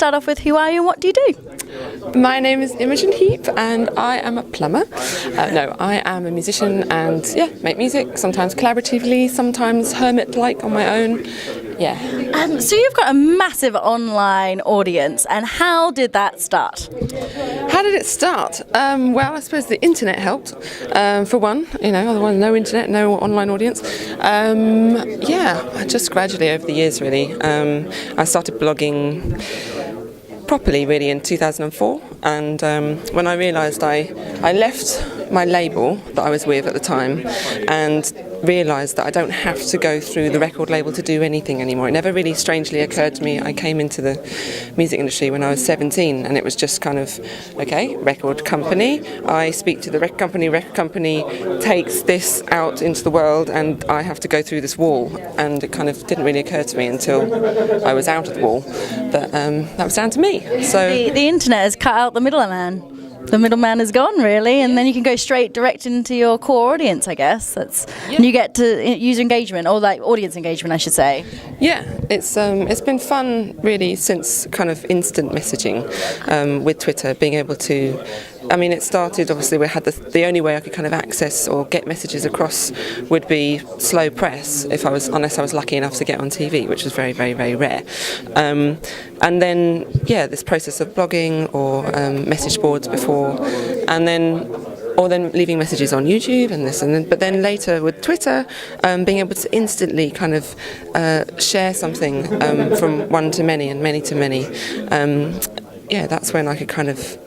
start off with who are you and what do you do? My name is Imogen Heap and I am a plumber. No, I am a musician and make music, sometimes collaboratively, sometimes hermit-like on my own. Yeah. So you've got a massive online audience, and how did that start? How did it start? Well, I suppose the internet helped, for one, otherwise no internet, no online audience. Just gradually over the years really. I started blogging properly really in 2004, and when I realised I left my label that I was with at the time and realised that I don't have to go through the record label to do anything anymore. It never really strangely occurred to me. I came into the music industry when I was 17 and it was just kind of, okay, record company, I speak to the record company takes this out into the world and I have to go through this wall, and it kind of didn't really occur to me until I was out of the wall that that was down to me. So the internet has cut out the middleman. The middleman is gone, really, and then you can go straight direct into your core audience, I guess. And you get to user engagement, or like audience engagement, I should say. Yeah, it's been fun, really, since kind of instant messaging with Twitter, being able to. I mean, it started, obviously, we had the only way I could kind of access or get messages across would be slow press, unless I was lucky enough to get on TV, which was very, very, very rare. And then, this process of blogging or message boards before, and then leaving messages on YouTube and this, but then later with Twitter, being able to instantly kind of share something from one to many and many to many. That's when I could kind of.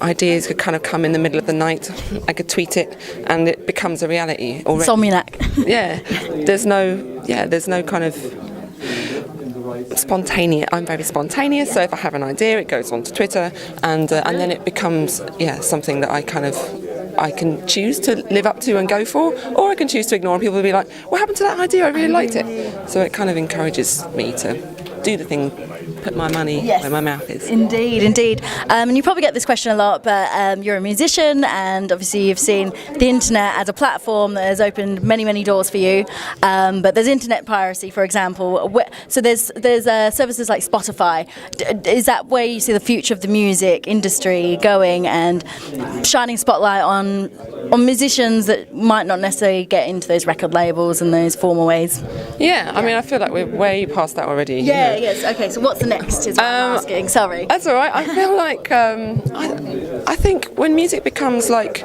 Ideas could kind of come in the middle of the night. I could tweet it, and it becomes a reality already. Insomniac. Yeah, there's no kind of spontaneous. I'm very spontaneous, so if I have an idea, it goes onto Twitter, and then it becomes something that I can choose to live up to and go for, or I can choose to ignore, and people will be like, "What happened to that idea? I really liked it." So it kind of encourages me to do the thing, put my money where my mouth is. Indeed. And you probably get this question a lot, but you're a musician, and obviously you've seen the internet as a platform that has opened many, many doors for you. But there's internet piracy, for example. So there's services like Spotify. Is that where you see the future of the music industry going, and shining spotlight on musicians that might not necessarily get into those record labels and those formal ways? Yeah, I mean, I feel like we're way past that already. Yes. Okay, so what's the next is what I'm asking. Sorry. That's all right. I feel like I think when music becomes like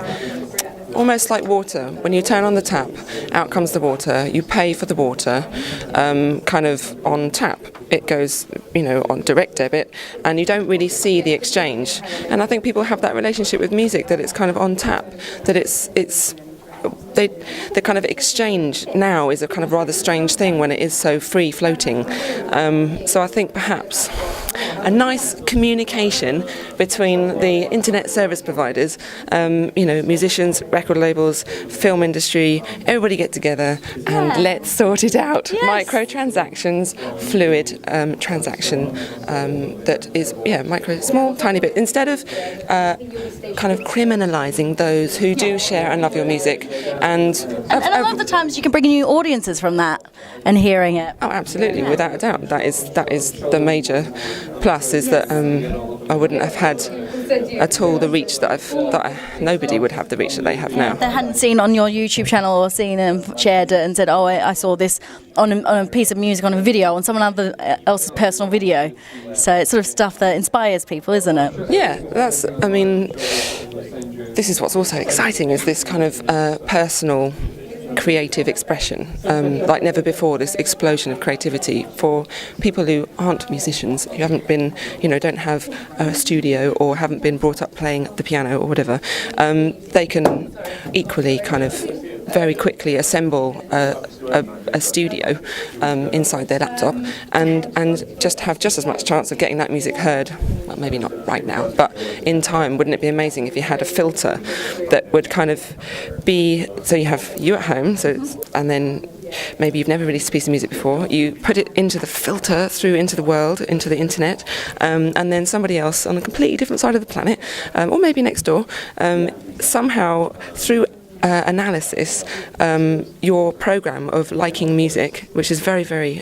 almost like water, when you turn on the tap, out comes the water, you pay for the water, kind of on tap. It goes, on direct debit, and you don't really see the exchange. And I think people have that relationship with music, that it's kind of on tap, that the kind of exchange now is a kind of rather strange thing when it is so free floating. So I think perhaps a nice communication between the internet service providers, musicians, record labels, film industry, everybody get together and let's sort it out. Yes. Microtransactions, fluid transaction that is, micro, small, tiny bit. Instead of kind of criminalising those who do share and love your music. And a lot of the times you can bring new audiences from that and hearing it. Oh, absolutely, without a doubt. That is the major plus, is that I wouldn't have had at all the reach nobody would have the reach that they have now. They hadn't seen on your YouTube channel or seen and shared it and said, "Oh, I saw this on a piece of music, on a video, on someone else's personal video." So it's sort of stuff that inspires people, isn't it? Yeah, this is what's also exciting, is this kind of personal creative expression, like never before, this explosion of creativity for people who aren't musicians, who haven't been, don't have a studio or haven't been brought up playing the piano or whatever. They can equally kind of very quickly assemble a studio inside their laptop and just have just as much chance of getting that music heard. Well, maybe not right now, but in time. Wouldn't it be amazing if you had a filter that would kind of be, so you have you at home, and then maybe you've never released a piece of music before, you put it into the filter through into the world, into the internet, and then somebody else on a completely different side of the planet, or maybe next door, somehow through analysis, your program of liking music, which is very, very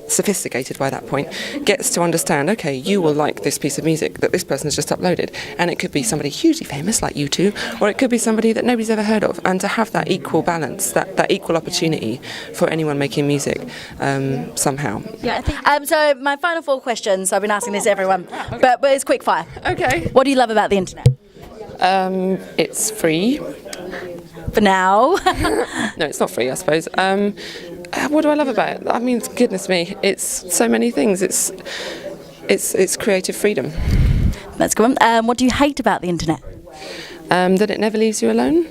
sophisticated by that point, gets to understand, okay, you will like this piece of music that this person has just uploaded, and it could be somebody hugely famous like you two, or it could be somebody that nobody's ever heard of, and to have that equal balance, that equal opportunity for anyone making music somehow. Yeah. So my final 4 questions. I've been asking this to everyone, but it's quick fire. Okay. What do you love about the internet? It's free. For now. No, it's not free, I suppose. What do I love about it? I mean, goodness me, it's so many things. It's creative freedom. That's good. What do you hate about the internet? That it never leaves you alone.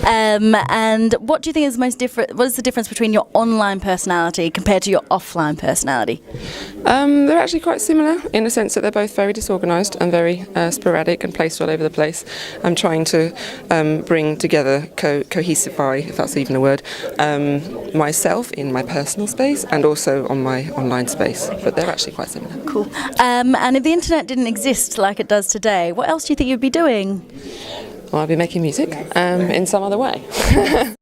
And what do you think is most different? What is the difference between your online personality compared to your offline personality? They're actually quite similar in the sense that they're both very disorganised and very sporadic and placed all over the place. I'm trying to bring together, cohesify, if that's even a word, myself in my personal space and also on my online space. But they're actually quite similar. Cool. And if the internet didn't exist like it does today, what else do you think you'd be doing? Well, I'll be making music in some other way.